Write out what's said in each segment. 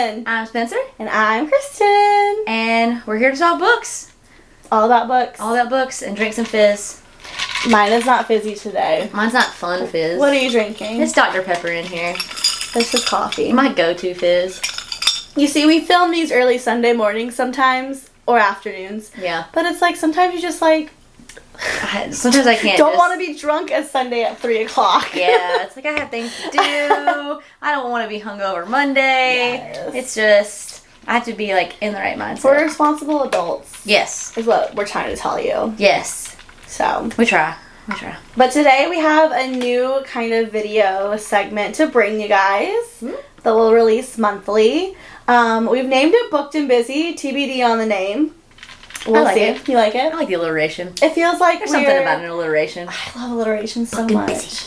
Kristen. I'm Spencer. And I'm Kristen. And we're here to talk books. All about books. All about books and drink some fizz. Mine is not fizzy today. Mine's not fun fizz. What are you drinking? It's Dr. Pepper in here. This is coffee. My go-to fizz. You see, we film these early Sunday mornings sometimes, or afternoons. Yeah. But it's like, sometimes you just like... Sometimes I can't don't want to be drunk as Sunday at 3 o'clock. Yeah, it's like I have things to do. I don't want to be hungover Monday. Yes. It's just, I have to be like in the right mindset. We're responsible adults. Yes. Is what we're trying to tell you. Yes. So. We try. We try. But today we have a new kind of video segment to bring you guys that will release monthly. We've named it Booked and Busy, TBD on the name. We'll like see. it. You like it? I like the alliteration. It feels like There's something about an alliteration. I love alliteration so Booked and much. busy.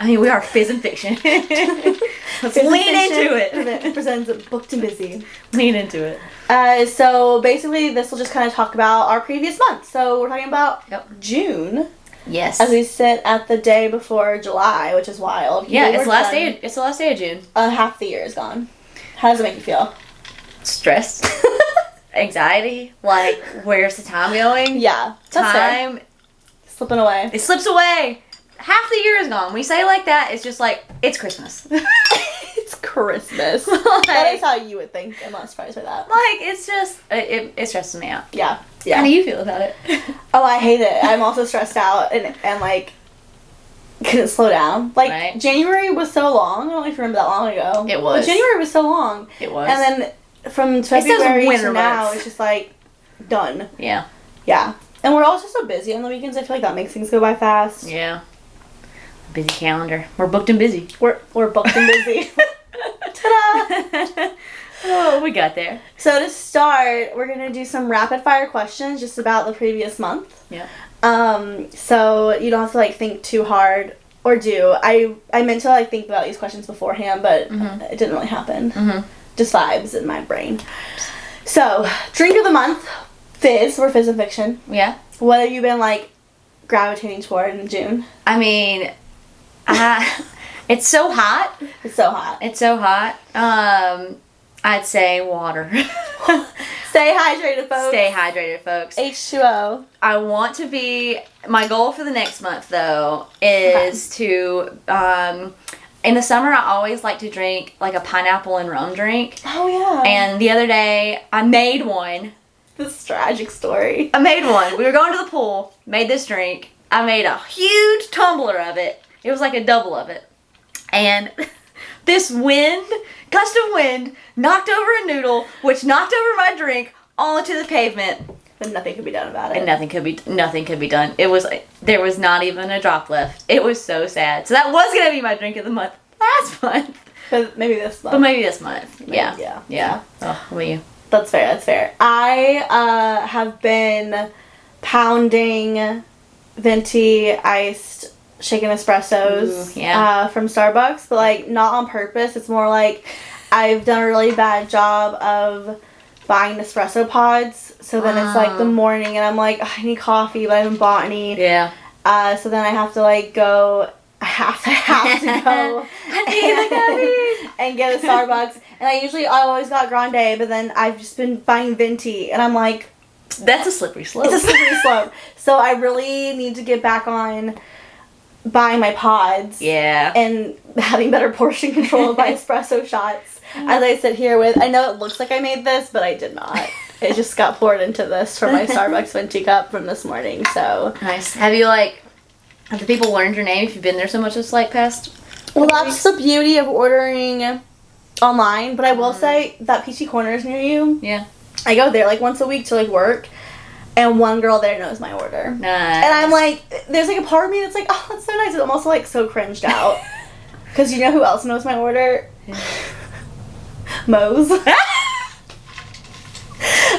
I mean, we are fizz and fiction. Let's lean into it. Presents Booked and Busy. Lean into it. So basically, this will just kind of talk about our previous month. So we're talking about June. Yes. As we sit at the day before July, which is wild. Yeah, it's the last day of June. Half the year is gone. How does it make you feel? Stressed. Anxiety. Like, where's the time going? Yeah. That's time fair. Slipping away. It slips away. Half the year is gone. When we say it like that, it's just like, it's Christmas. It's Christmas. Like, that is how you would think. I'm not surprised by that. Like, it's just, it stresses me out. Yeah. Yeah. How do you feel about it? Oh, I hate it. I'm also stressed out and like, couldn't slow down. Like, right. January was so long. I don't know if you remember that long ago. It was. But January was so long. It was. And then from February to now, months. it's just like, done. Yeah. Yeah. And we're also so busy on the weekends. I feel like that makes things go by fast. Yeah. Busy calendar. We're booked and busy. We're booked and busy. Ta-da! Oh, we got there. So to start, we're gonna do some rapid fire questions just about the previous month. Yeah. So you don't have to like think too hard, or do. I meant to like think about these questions beforehand, but it didn't really happen. Just vibes in my brain. So, drink of the month, fizz. We're fizz and fiction. Yeah. What have you been like gravitating toward in June? I mean, it's so hot. It's so hot. It's so hot. I'd say water. Stay hydrated, folks. Stay hydrated, folks. H2O. I want to be, my goal for the next month, though, is to, in the summer, I always like to drink, like, a pineapple and rum drink. Oh, yeah. And the other day, I made one. This is a tragic story. I made one. We were going to the pool, made this drink. I made a huge tumbler of it. It was like a double of it. And this gust of wind, knocked over a noodle, which knocked over my drink onto the pavement. But nothing could be done about it. And nothing could be done. There was not even a drop left. It was so sad. So that was gonna be my drink of the month last month. But maybe this month. But maybe this month. Maybe, Yeah. Oh, what about you? That's fair. That's fair. I have been pounding venti iced shaken espressos from Starbucks, but like not on purpose. It's more like I've done a really bad job of buying espresso pods, so then it's like the morning and I'm like, oh, I need coffee, but I haven't bought any. Yeah. So then I have to like go. I have to go and get a Starbucks. And I always got grande, but then I've just been buying venti, and I'm like, that's a slippery slope. It's a slippery slope. So I really need to get back on buying my pods. Yeah. And having better portion control of my espresso shots. As I sit here with, I know it looks like I made this, but I did not. It just got poured into this from my Starbucks venti cup from this morning, so. Nice. Have the people learned your name if you've been there so much this like past? Well, that's the beauty of ordering online, but I will say that Peachy Corners near you. Yeah. I go there like once a week to like work, and one girl there knows my order. Nice. And I'm like, there's like a part of me that's like, oh, that's so nice. I'm also like so cringed out. Because you know who else knows my order? Moe's.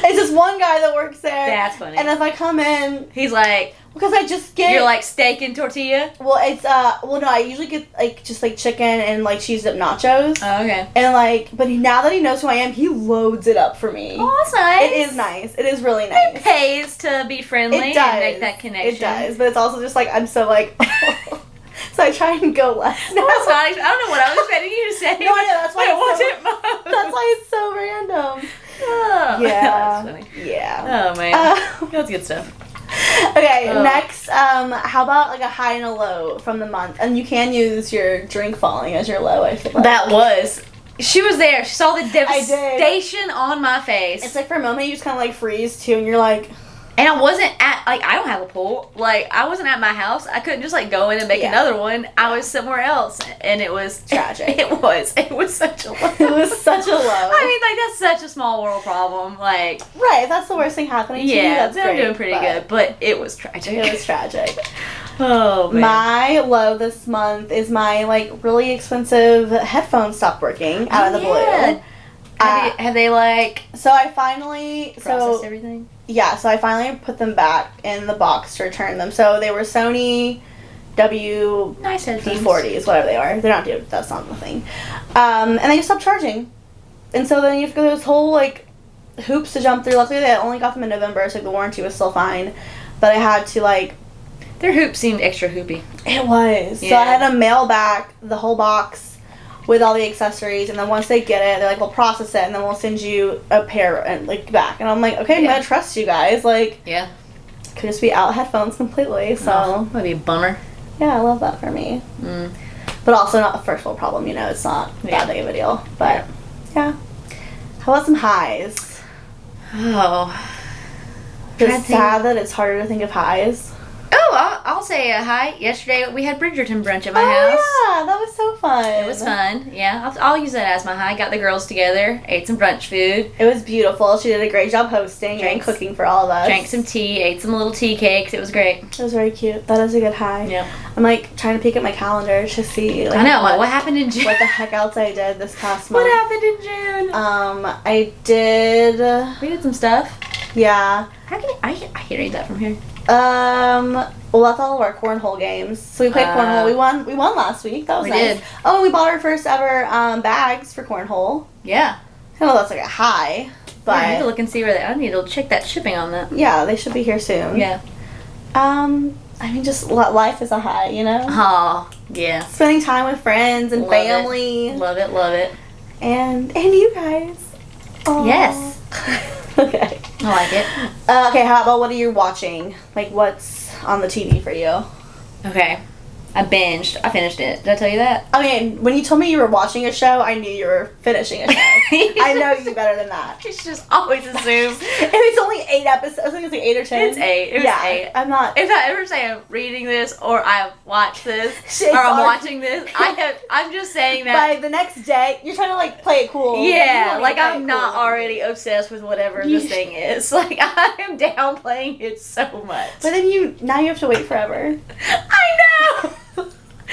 It's just one guy that works there. That's funny. And if I come in, he's like, because I just get, you're like steak and tortilla. Well, it's well, no, I usually get like just like chicken and like cheese dip nachos. Oh, okay. And like, but now that he knows who I am, he loads it up for me. Oh, that's nice. It is nice. It is really nice. It pays to be friendly It does. and make that connection. It does, but it's also just like I'm so like So I try and go less now. I don't know what I was expecting you to say. No, I know, that's why That's why it's so random. Oh, Yeah. That's funny. Yeah. Oh, man. That's good stuff. Okay, next, how about like a high and a low from the month? And you can use your drink falling as your low, I feel like. That was. She was there. She saw the devastation on my face. It's like for a moment you just kind of like freeze too, and you're like... And I wasn't at, like, I don't have a pool. Like, I wasn't at my house. I couldn't just, like, go in and make another one. I was somewhere else. And it was... tragic. It was such a low. It was such a low. I mean, like, that's such a small world problem. Like... Right, if that's the worst thing happening to you, that's I'm doing pretty good. But it was tragic. It was tragic. Oh, man. My low this month is my, like, really expensive headphones stopped working out of the blue. Have they, like... So I finally... processed everything? Yeah, so I finally put them back in the box to return them. So they were Sony nice D40s, whatever they are. They're not that's not the thing. And they just stopped charging. And so then you have to go through this whole, like, hoops to jump through. Luckily, I only got them in November, so like, the warranty was still fine. But I had to, like... Their hoop seemed extra hoopy. It was. Yeah. So I had to mail back the whole box with all the accessories, and then once they get it, they're like, we'll process it, and then we'll send you a pair and like back. And I'm like, okay, I'm gonna trust you guys. Like, yeah, could just be out headphones completely. So that'd be a bummer. Yeah, I love that for me. But also not a first world problem. You know, it's not that big of a deal. But yeah. How about some highs? Oh, It's sad that it's harder to think of highs. Oh, I'll say a hi. Yesterday we had Bridgerton brunch at my house. Yeah, that was so fun. It was fun. Yeah, I'll use that as my high. Got the girls together, ate some brunch food. It was beautiful. She did a great job hosting and cooking for all of us. Drank some tea, ate some little tea cakes. It was great. It was very cute. That is a good high. Yeah. I'm like trying to peek at my calendar to see. Like, I know. What happened in June? What the heck else I did this past month? What happened in June? I did. We did some stuff. Yeah. How can I can read that from here. Well, that's all of our cornhole games. So we played cornhole. We won last week. That was nice. Did. Oh, and we bought our first ever bags for cornhole. Yeah. I know that's like a high, but I need to look and see where I need to check that shipping on that. Yeah, they should be here soon. Yeah. I mean, just life is a high, you know. Oh, yeah. Spending time with friends and family. Love it, love it. And you guys. Aww. Yes. Okay. I like it. Okay, how about what are you watching? Like, what's on the TV for you? Okay. I binged. I finished it. Did I tell you that? I mean, when you told me you were watching a show, I knew you were finishing a show. I know you better than that. You should just always assume. If it's only 8 episodes, I think it's like 8 or 10. It's 8. It was 8. I'm not. If I ever say I'm reading this or I watch this or I'm watching this, I'm just saying that. By the next day, you're trying to like play it cool. Yeah, like I'm not already obsessed with whatever this thing is. Like I am downplaying it so much. But then now you have to wait forever.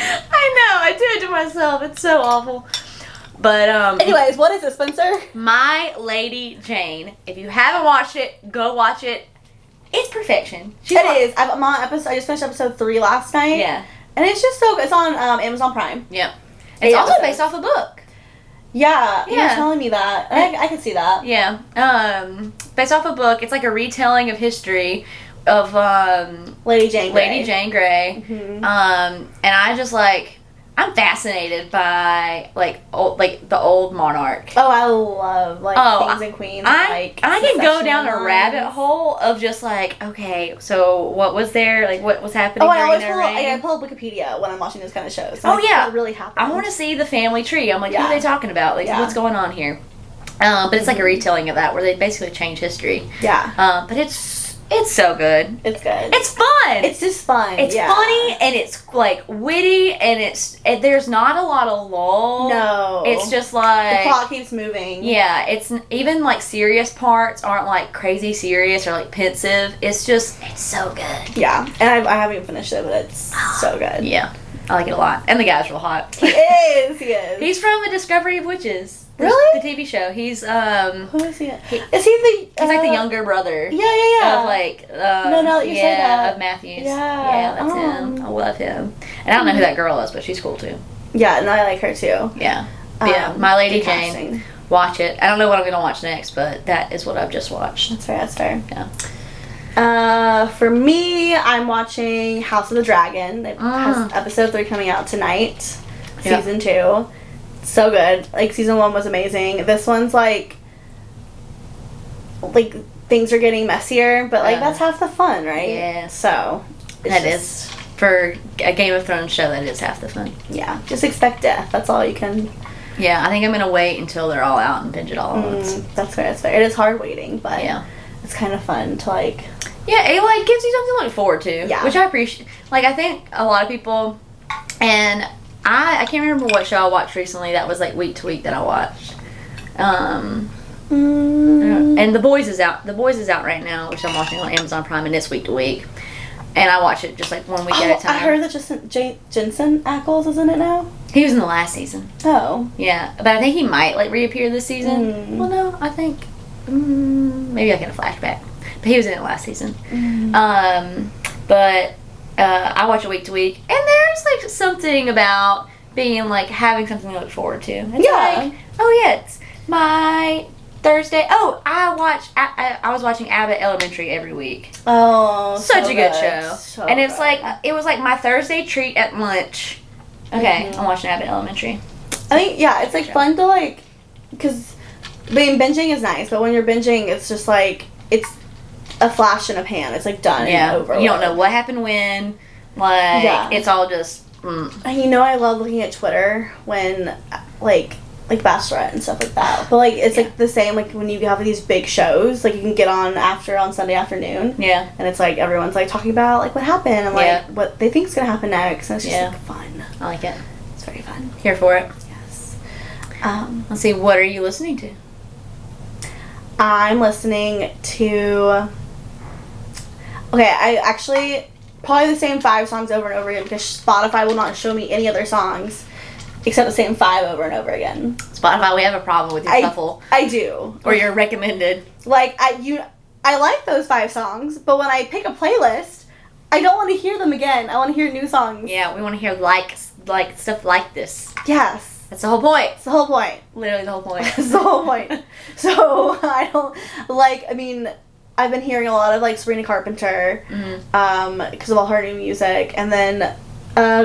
I know. I do it to myself. It's so awful. But anyways, what is it, Spencer? My Lady Jane. If you haven't watched it, go watch it. It's perfection. It is. I'm on episode. I just finished episode 3 last night. Yeah. And it's just so good. It's on Amazon Prime. Yep. It's also based off a book. Yeah, you were telling me that. I can see that. Yeah. Based off a book. It's like a retelling of history of Lady Jane Grey. Mm-hmm. And I just I'm fascinated by the old monarch. Oh, I love kings and queens. I can go down a rabbit hole of just okay, so what was there? What was happening? I pull up Wikipedia when I'm watching this kind of shows. Oh yeah, what really happened. I want to see the family tree. I'm who are they talking about? What's going on here? But it's like a retelling of that where they basically change history. Yeah. But it's so good. It's good. It's fun. It's just fun. It's funny and it's witty and there's not a lot of lull. No. It's just the plot keeps moving. Yeah, it's even serious parts aren't crazy serious or pensive. It's so good. Yeah, and I haven't even finished it, but it's so good. Yeah, I like it a lot. And the guy's real hot. He is. He's from A Discovery of Witches. Really? The TV show. He's who is he? Is he the? He's the younger brother. Yeah. Of you say that. Of Matthews. Yeah, that's him. I love him. And I don't know who that girl is, but she's cool too. Yeah, no, I like her too. Yeah. My Lady Jane. Watch it. I don't know what I'm gonna watch next, but that is what I've just watched. That's fair. Yeah. For me, I'm watching House of the Dragon. It has episode 3 coming out tonight. Season 2. So good. Like, season 1 was amazing. This one's like things are getting messier, but like that's half the fun, right? Yeah. So that is for a Game of Thrones show. That is half the fun. Yeah. Just expect death. That's all you can. Yeah, I think I'm gonna wait until they're all out and binge it all at once. That's fair. That's fair. It is hard waiting, but it's kind of fun to like. Yeah, it like gives you something to look forward to. Yeah. Which I appreciate. Like, I think a lot of people, and I can't remember what show I watched recently that was like week to week that I watched. And The Boys is out. The Boys is out right now, which I'm watching on Amazon Prime, and it's week to week. And I watch it just like 1 week at a time. I heard that Jensen Ackles is in it now. He was in the last season. Oh. Yeah, but I think he might like reappear this season. Well, no, I think maybe like in a flashback. But he was in it last season. But I watch it week to week, and there's like something about being like having something to look forward to. It's like, oh yeah, it's my Thursday. Oh, I was watching Abbott Elementary every week. Oh, such a good show. So and it's good. like it was like my Thursday treat at lunch. Okay, I'm watching Abbott Elementary. I think it's like fun to like, because binging is nice, but when you're binging, it's just like it's a flash in a pan. It's like done and over. You don't know what happened when. Like it's all just. And I love looking at Twitter when like Bachelorette and stuff like that. But like it's like the same like when you have these big shows like you can get on Sunday afternoon. Yeah. And it's like everyone's like talking about like what happened and like what they think is gonna happen next. And it's just like fun. I like it. It's very fun. Here for it. Yes. Let's see. What are you listening to? I'm listening to. Okay, I actually probably the same 5 songs over and over again because Spotify will not show me any other songs except the same 5 over and over again. Spotify, we have a problem with your shuffle. I do. Or your recommended. Like I like those 5 songs, but when I pick a playlist, I don't want to hear them again. I want to hear new songs. Yeah, we want to hear like stuff like this. Yes. That's the whole point. It's the whole point. Literally the whole point. It's the whole point. So I don't I've been hearing a lot of like Sabrina Carpenter because of all her new music, and then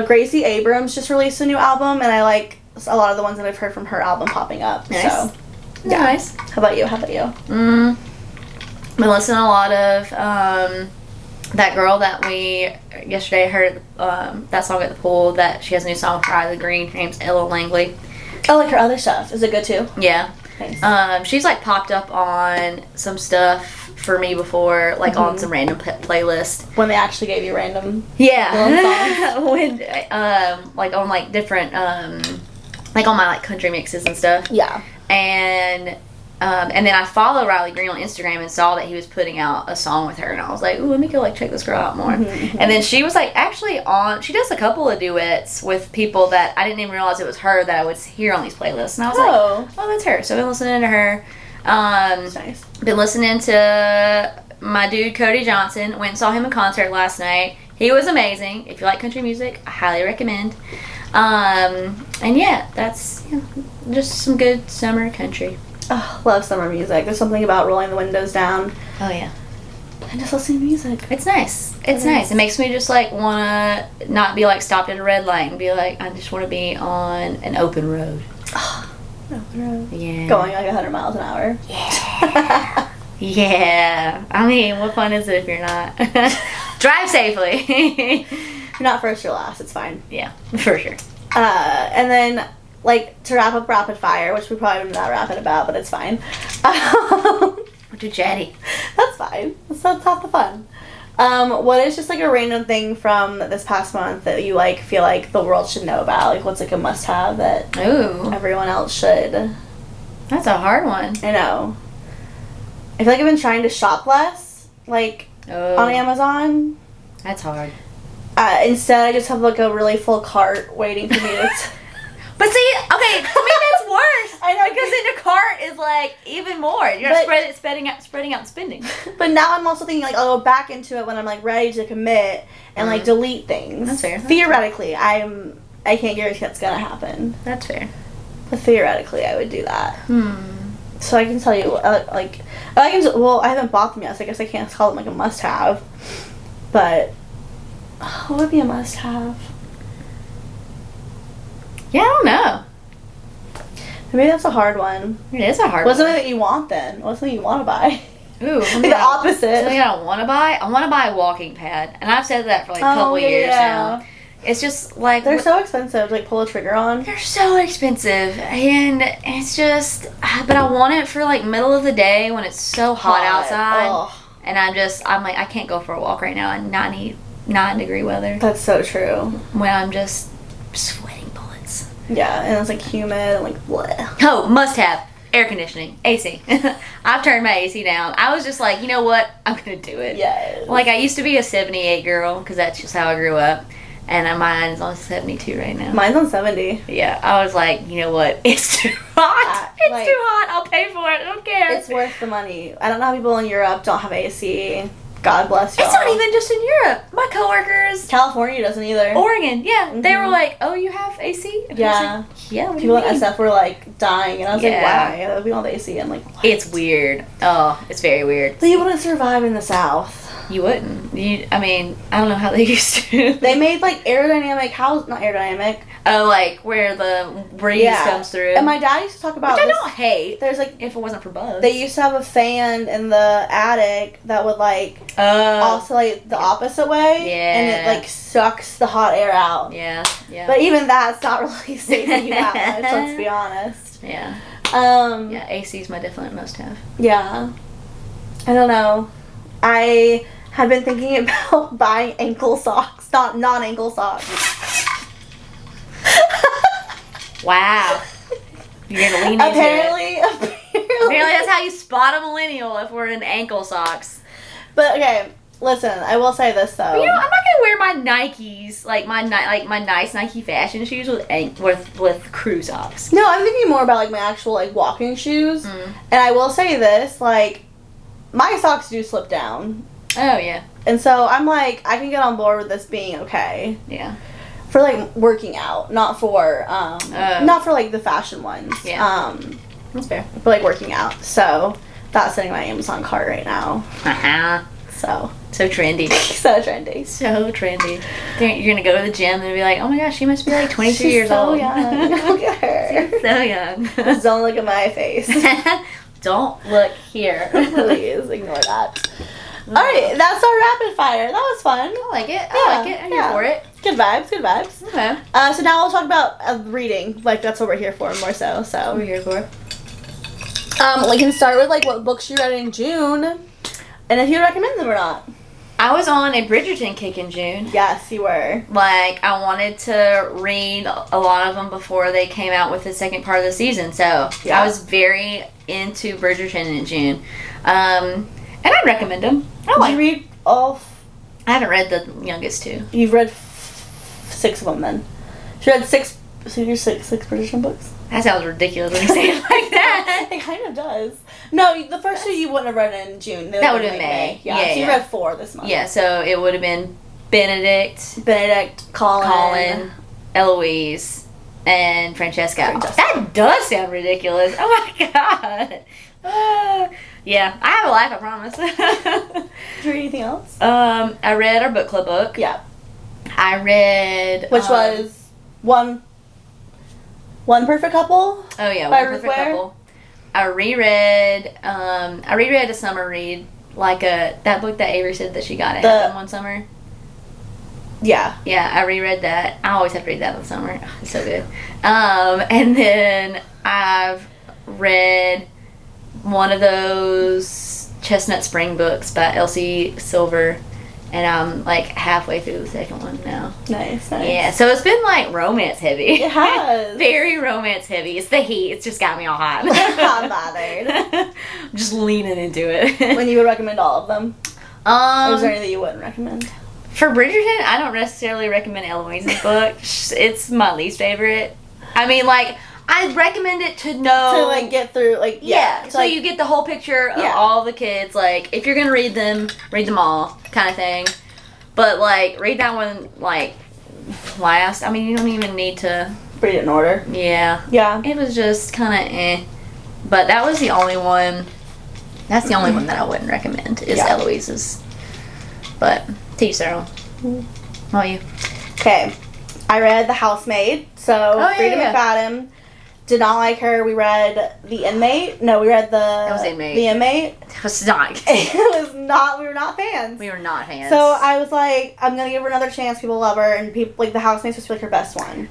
Gracie Abrams just released a new album, and I like a lot of the ones that I've heard from her album popping up. Nice. So yeah. Nice. How about you? Been listening to a lot of that girl that we yesterday heard that song at the pool. That she has a new song with Riley Green. Her name's Ella Langley. I like her other stuff. Is it good too? Yeah. Nice. She's like popped up on some stuff for me before, like on some random playlist. When they actually gave you random songs. When like on like different like on my like country mixes and stuff. Yeah. And then I follow Riley Green on Instagram and saw that he was putting out a song with her, and I was like, ooh, let me go like check this girl out more. And then she was like actually she does a couple of duets with people that I didn't even realize it was her that I would hear on these playlists, and I was like, oh, that's her. So I've been listening to her. Nice. Been listening to my dude Cody Johnson. Went and saw him in concert last night. He was amazing. If you like country music, I highly recommend. And yeah, that's just some good summer country. Oh, love summer music. There's something about rolling the windows down. Oh yeah. And just listening to music. It's nice. It's nice. It makes me just like wanna not be like stopped at a red light and be like, I just wanna be on an open road. Open road. Yeah. Going like 100 miles an hour. Yeah. Yeah. I mean, what fun is it if you're not? Drive safely. You're not first or last. It's fine. Yeah, for sure. And then, like, to wrap up rapid fire, which we probably not rapid about, but it's fine. We're too chatty. That's fine. That's half the fun. What is just like a random thing from this past month that you like feel like the world should know about? Like, what's like a must-have that everyone else should? That's a hard one. I know. I feel like I've been trying to shop less, like on Amazon. That's hard. Instead, I just have like a really full cart waiting for me to. But see, okay, to me that's worse. I know, because in the cart is like even more. You're spreading out and spending. But now I'm also thinking like I'll go back into it when I'm like ready to commit and like delete things. That's fair. Theoretically, I can't guarantee that's gonna happen. That's fair. But theoretically, I would do that. So I can tell you, like, I I haven't bought them yet, so I guess I can't call them like a must-have. But what would be a must-have? Yeah, I don't know. Maybe that's a hard one. It is a hard one. What's something that you want then? What's something you want to buy? Ooh, like the opposite. Something I don't want to buy? I want to buy a walking pad. And I've said that for like a couple years now. It's just like... They're so expensive to like pull a trigger on. They're so expensive. And it's just... But I want it for like middle of the day when it's so hot outside. Ugh. And I'm like, I can't go for a walk right now in 99-degree weather. That's so true. When I'm just sweating bullets. Yeah, and it's like humid and like bleh. Oh, must have. Air conditioning. AC. I've turned my AC down. I was just like, you know what? I'm going to do it. Yes. Like, I used to be a 78 girl because that's just how I grew up. And mine's on 72 right now. Mine's on 70. Yeah. I was like, you know what? It's too hot. It's like, too hot. I'll pay for it. I don't care. It's worth the money. I don't know how people in Europe don't have AC. God bless y'all. It's not even just in Europe. My coworkers. California doesn't either. Oregon, yeah. Mm-hmm. They were like, oh, you have AC? And yeah. I was like, yeah, what people do you mean? at SF were like dying. And I was like, why? We don't have AC. I'm like, what? It's weird. Oh, it's very weird. But you wouldn't survive in the South. You wouldn't. I mean, I don't know how they used to. They made like aerodynamic house, not aerodynamic. Oh, like where the breeze comes through. And my dad used to talk about which I don't hate. There's like, if it wasn't for bugs. They used to have a fan in the attic that would like oscillate the opposite way. Yeah. And it like sucks the hot air out. Yeah. Yeah. But even that's not really saving you that much, let's be honest. Yeah. Yeah, AC is my definite must have. Yeah. I don't know. I had been thinking about buying ankle socks, not non-ankle socks. Wow. You're gonna lean into Apparently, that's how you spot a millennial if we're in ankle socks. But okay, listen, I will say this though. But, I'm not gonna wear my Nikes, like my nice Nike fashion shoes with crew socks. No, I'm thinking more about like my actual like walking shoes. And I will say this, like my socks do slip down. Oh yeah. And so I'm like, I can get on board with this being okay. Yeah. For like working out, not for like the fashion ones. Yeah. That's fair. But like working out. So that's sitting in my Amazon cart right now. So trendy. So trendy. So trendy. You're gonna go to the gym and be like, oh my gosh, she must be like 23 years so old. Young. Look at her. She's so young. Just don't look at my face. Don't look here. Please ignore that. Alright, that's our rapid fire. That was fun. I like it. I like it. I'm here for it. Good vibes, good vibes. Okay. So now we'll talk about reading. Like, that's what we're here for, more so. What we're here for. We can start with, like, what books you read in June. And if you recommend them or not. I was on a Bridgerton kick in June. Yes, you were. Like, I wanted to read a lot of them before they came out with the second part of the season. So, I was very into Bridgerton in June. And I'd recommend them. Did you read all? I haven't read the youngest two. You've read 6 of them then. You read 6. So you're six Bridgerton books. That sounds ridiculous when you say it like that. It kind of does. No, the first 2 you wouldn't have read in June. That would have been May. Yeah, so you read 4 this month. Yeah, so it would have been Benedict, Colin, Eloise, and Francesca. That does sound ridiculous. Oh my god. Yeah, I have a life, I promise. Did you read anything else? I read our book club book. Yeah. I read... Which was One Perfect Couple? Oh yeah, One Perfect Couple. I reread A Summer Read, like that book that Avery said that she got at one summer. Yeah. Yeah, I reread that. I always have to read that in the summer. Oh, it's so good. And then I've read one of those Chestnut Spring books by Elsie Silver, and I'm like halfway through the second one now. Nice. Yeah, so it's been like romance heavy. It has. Very romance heavy. It's the heat. It's just got me all hot. I'm bothered. I'm just leaning into it. When you would recommend all of them? Or is there anything you wouldn't recommend? For Bridgerton, I don't necessarily recommend Eloise's book. It's my least favorite. I mean, like, I recommend it to know... To, like, get through, like, yeah. So, like, you get the whole picture of all the kids. Like, if you're going to read them all, kind of thing. But, like, read that one, like, last. I mean, you don't even need to... Read it in order. Yeah. Yeah. It was just kind of eh. But that was the only one That's the only one that I wouldn't recommend is Eloise's. But to each their own. What about you? Okay. I read The Housemaid. So Frida McFadden. Did not like her. We read The Inmate. No, we read That was Inmate. The Inmate. It was not. It was not. We were not fans. We were not fans. So I was like, I'm gonna give her another chance. People love her, and people like The Housemaid's supposed to be like her best one.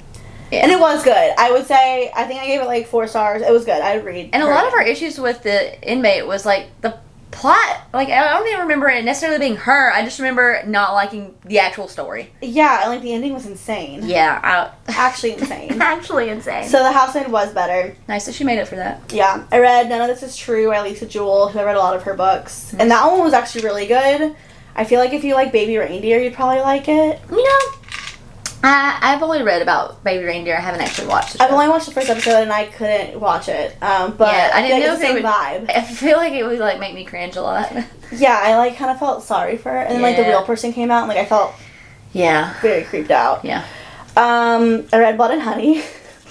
Yeah. And it was good. I would say, I think I gave it like 4 stars. It was good. I'd read. And a lot of our issues with The Inmate was like the plot. Like, I don't even remember it necessarily being her. I just remember not liking the actual story. Yeah, and like the ending was insane. Yeah. Actually insane. Actually insane. So The Housemaid was better. Nice that she made it for that. Yeah. I read None of This Is True by Lisa Jewell, who I read a lot of her books. And that one was actually really good. I feel like if you like Baby Reindeer, you'd probably like it. You know, I've only read about Baby Reindeer. I haven't actually watched it. I've only watched the first episode and I couldn't watch it. But yeah, I didn't know it's the same vibe. I feel like it would like make me cringe a lot. Yeah, I like kind of felt sorry for her. And then like the real person came out and like I felt very creeped out. Yeah. I read Blood and Honey,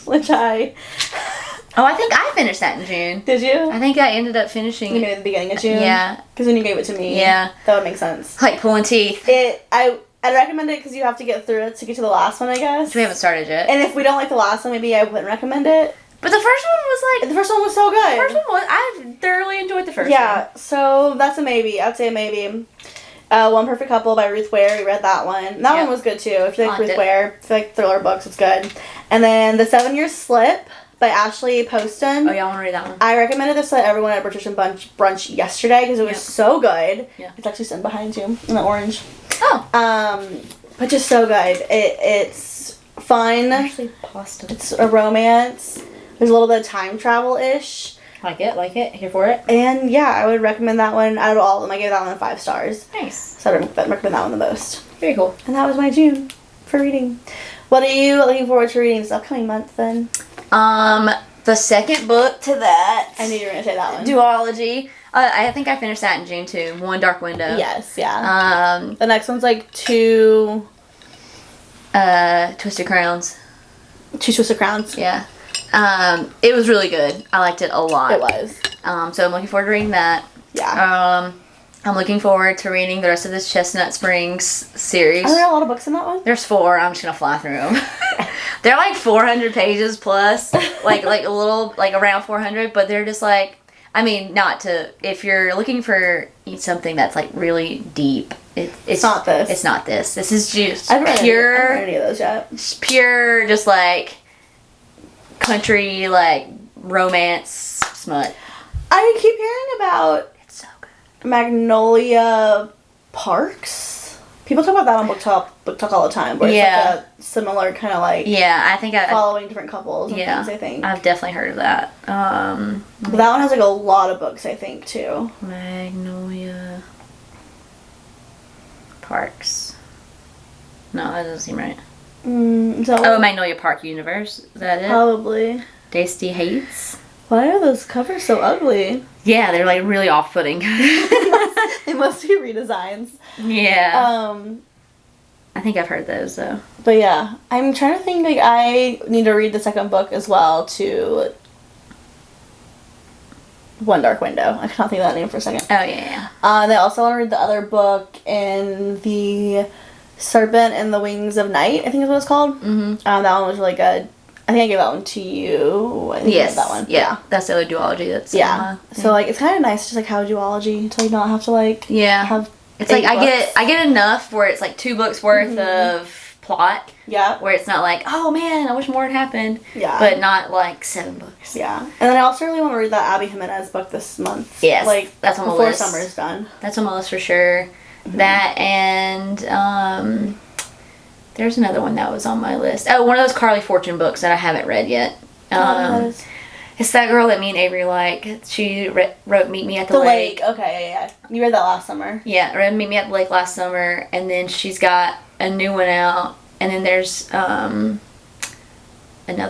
which I think I finished that in June. Did you? I think I ended up finishing You mean at the beginning of June? Yeah. Because when you gave it to me, that would make sense. Like pulling teeth. I'd recommend it because you have to get through it to get to the last one, I guess. Which we haven't started yet. And if we don't like the last one, maybe I wouldn't recommend it. But the first one was like... The first one was so good. The first one was... I thoroughly enjoyed the first one. Yeah, so that's a maybe. I'd say a maybe. One Perfect Couple by Ruth Ware. We read that one. That one was good, too. If you like Ruth Ware, if you like thriller books, it's good. And then The 7-Year Slip by Ashley Poston. Oh, yeah, I want to read that one. I recommended this to everyone at British and Brunch yesterday because it was so good. Yeah. It's actually sitting behind you in the orange. Oh. But just so good. It's fun. Actually, pasta. It's a romance. There's a little bit of time travel-ish. Like it. Here for it. And yeah, I would recommend that one. Out of all of them, I gave that one 5 stars. Nice. So I recommend that one the most. Very cool. And that was my June for reading. What are you looking forward to reading this upcoming month then? The second book to that. I knew you were going to say that one. Duology. I think I finished that in June too. One Dark Window. Yes, yeah. The next one's like 2... Twisted Crowns. 2 Twisted Crowns. Yeah. It was really good. I liked it a lot. It was. So I'm looking forward to reading that. Yeah. I'm looking forward to reading the rest of this Chestnut Springs series. Are there a lot of books in that one? There's 4. I'm just gonna fly through them. They're like 400 pages plus, like a little, like around 400, but they're just like, I mean, not to, if you're looking for something that's like really deep, it's not this. It's not this. This is just I haven't pure. read any of those yet. Just pure, just like country, like romance smut. I keep hearing about It's so good. Magnolia Parks. People talk about that on Book Talk all the time. Where it's like a similar kind of like I think following different couples and things, I think. I've definitely heard of that. But that one has like a lot of books, I think, too. Magnolia Parks. No, that doesn't seem right. Magnolia Park Universe. Is that it? Probably. Daisy Hates. Why are those covers so ugly? Yeah, they're like really off-putting. They must be redesigns. Yeah. I think I've heard those though. But yeah, I'm trying to think. Like, I need to read the second book as well to One Dark Window. I cannot think of that name for a second. Oh yeah. And I also want to read the other book in the Serpent and the Wings of Night. I think is what it's called. Mm-hmm. That one was really good. I think I gave that one to you. I think you read that one. Yeah. That's the other duology. That's So like it's kind of nice just like have a duology to like not have to like have. It's like I get enough where it's like 2 books worth of plot. Yeah. Where it's not like, oh man, I wish more had happened. Yeah. But not like 7 books. Yeah. And then I also really want to read that Abby Jimenez book this month. Yes. Like that's on my list. list. Before summer's done. That's on my list for sure. Mm-hmm. That and there's another one that was on my list. Oh, one of those Carly Fortune books that I haven't read yet. It's that girl that me and Avery like. She wrote Meet Me at the Lake. Okay, yeah. You read that last summer. Yeah, I read Meet Me at the Lake last summer. And then she's got a new one out. And then there's another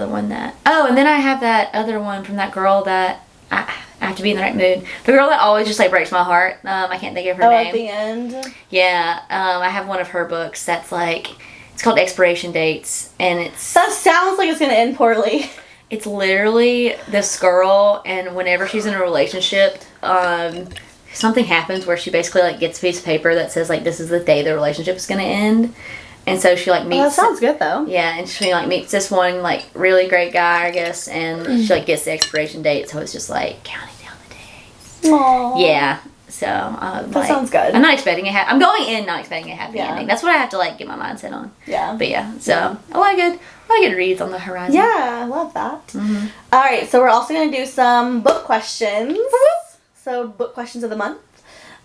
one that... Oh, and then I have that other one from that girl that... I have to be in the right mood. The girl that always just like breaks my heart. I can't think of her name. At the end? Yeah. I have one of her books that's like... It's called Expiration Dates. And it's... That sounds like it's going to end poorly. It's literally this girl, and whenever she's in a relationship, something happens where she basically like gets a piece of paper that says like this is the day the relationship is gonna end. And so she like meets. That sounds good though. Yeah, and she like meets this one like really great guy, I guess, and she like gets the expiration date, so it's just like counting down the days. Aww. Yeah. So that sounds good. I'm not expecting I'm going in not expecting a happy Yeah. ending. That's what I have to like get my mindset on. Yeah. But yeah, so a lot of good reads on the horizon. Yeah, I love that. Mm-hmm. All right, so we're also gonna do some book questions. So book questions of the month.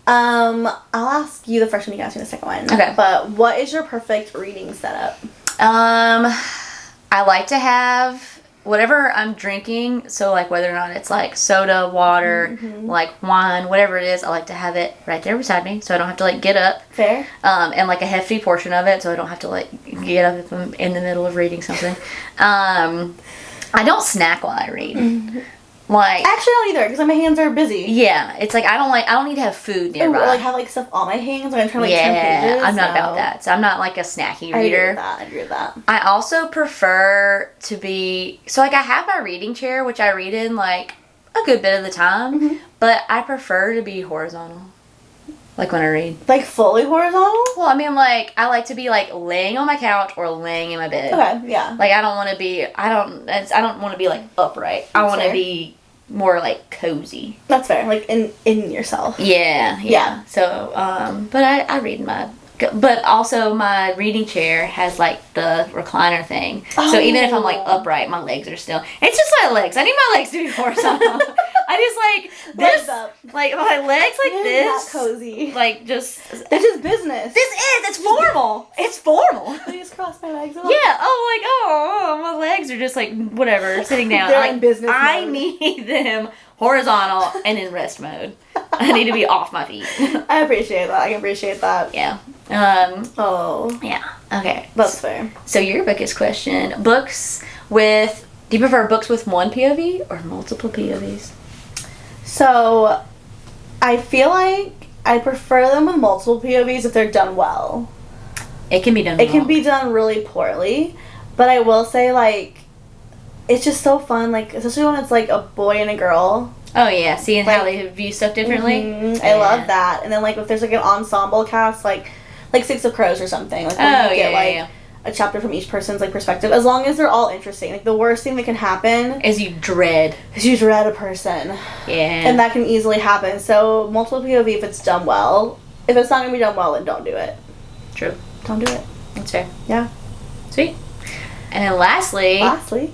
I'll ask you the first one. You can ask me the second one. Okay. But what is your perfect reading setup? I like to have whatever I'm drinking. So like whether or not it's like soda, water, like wine, whatever it is, I like to have it right there beside me, so I don't have to like get up. Fair. And like a hefty portion of it, so I don't have to like get up if I'm in the middle of reading something. I don't snack while I read. Like, I actually don't either because my hands are busy. Yeah, it's like I don't need to have food nearby. Or like have like stuff on my hands. Like I'm trying to like 10 pages. I'm not about that. So I'm not like a snacky reader. I agree with that. I also prefer to be so like I have my reading chair, which I read in like a good bit of the time, but I prefer to be horizontal. Like when I read. Like fully horizontal? Well, I mean like I like to be like laying on my couch or laying in my bed. Okay, yeah. Like I don't want to be I don't want to be like upright. I want to be more like cozy. That's fair. Like in yourself. Yeah. So, but I read but also my reading chair has like the recliner thing. So even if I'm like upright, my legs are still. It's just my legs. I need my legs to be horizontal. I just like this, like my legs like this. Not cozy. Like just. This is business. It's formal. It's formal. I just cross my legs. Yeah. Oh, my legs are just like whatever, sitting down. They're like, in business mode. I need them horizontal and in rest mode. I need to be off my feet. I appreciate that. I can appreciate that. Yeah. Yeah. Okay. That's fair. So your biggest question: books with. Do you prefer books with one POV or multiple POVs? So, I feel like I prefer them with multiple POVs if they're done well. It can be done. It can be done really poorly, but I will say like, it's just so fun. Like especially when it's like a boy and a girl. Oh yeah, seeing how they view stuff differently. Mm-hmm. I love that. And then like if there's like an ensemble cast, like Six of Crows or something. Like when you get a chapter from each person's like perspective. As long as they're all interesting. Like the worst thing that can happen is you dread a person. Yeah. And that can easily happen. So multiple POV if it's done well. If it's not gonna be done well, then don't do it. True. Don't do it. That's fair. Yeah. Sweet. And then lastly,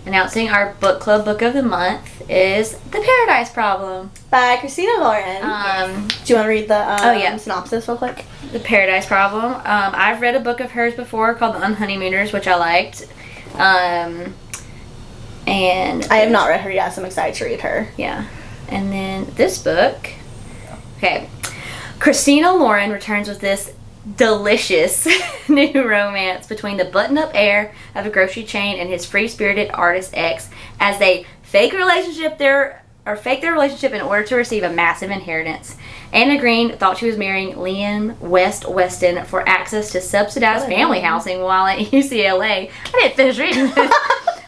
announcing our book club book of the month is The Paradise Problem by Christina Lauren. Do you want to read the synopsis real quick? The Paradise Problem. I've read a book of hers before called The Unhoneymooners, which I liked. And I have not read her yet, so I'm excited to read her. Yeah. And then this book. Okay. Christina Lauren returns with this delicious new romance between the button-up heir of a grocery chain and his free-spirited artist ex as they fake their relationship in order to receive a massive inheritance. Anna Green thought she was marrying Liam Weston for access to subsidized family housing while at UCLA. I didn't finish reading this.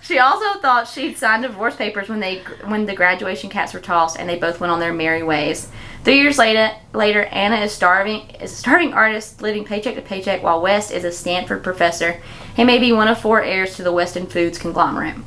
She also thought she'd signed divorce papers when the graduation caps were tossed, and they both went on their merry ways. 3 years later, Anna is a starving artist living paycheck to paycheck, while West is a Stanford professor. He may be one of 4 heirs to the Weston Foods conglomerate,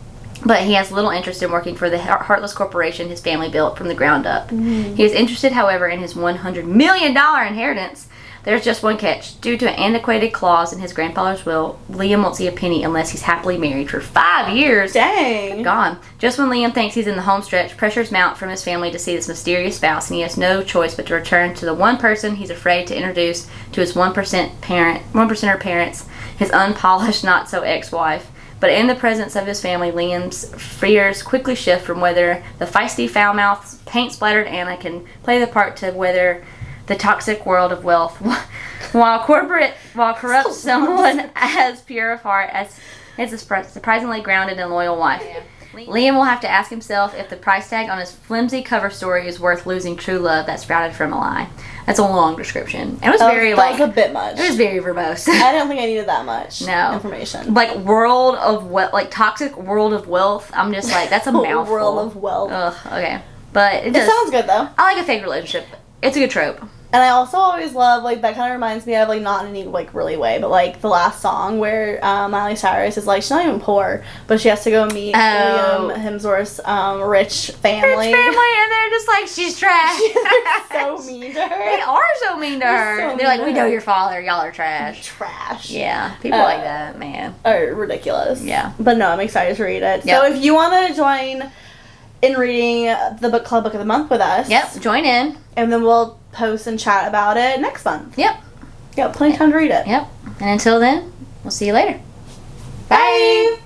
but he has little interest in working for the heartless corporation his family built from the ground up. He is interested, however, in his $100 million inheritance. There's just one catch. Due to an antiquated clause in his grandfather's will, Liam won't see a penny unless he's happily married for 5 years. Dang. Gone. Just when Liam thinks he's in the home stretch, pressures mount from his family to see this mysterious spouse, and he has no choice but to return to the one person he's afraid to introduce to his 1% parents, his unpolished, not-so ex-wife. But in the presence of his family, Liam's fears quickly shift from whether the feisty, foul-mouthed, paint-splattered Anna can play the part to whether the toxic world of wealth, while corrupt someone as pure of heart as his surprisingly grounded and loyal wife. Yeah. Liam will have to ask himself if the price tag on his flimsy cover story is worth losing true love that sprouted from a lie. That's a long description. It was that was a bit much. It was very verbose. I don't think I needed that much information. Like toxic world of wealth. I'm just like, that's a mouthful. World of wealth. Ugh, okay. But it sounds good though. I like a fake relationship. It's a good trope. And I also always love, like, that kind of reminds me of, like, not in any, like, really way, but, like, the last song where Miley Cyrus is, like, she's not even poor, but she has to go meet Liam Hemsworth's rich family. Rich family, and they're just like, she's trash. They're so mean to her. They are so mean to her. They're like, we know your father, y'all are trash. Trash. Yeah, people like that, man. Are ridiculous. Yeah. But no, I'm excited to read it. Yep. So if you want to join in reading the book club book of the month with us. Yep, join in. And then we'll post and chat about it next month. Yep. Yep, plenty of time to read it. Yep. And until then, we'll see you later. Bye.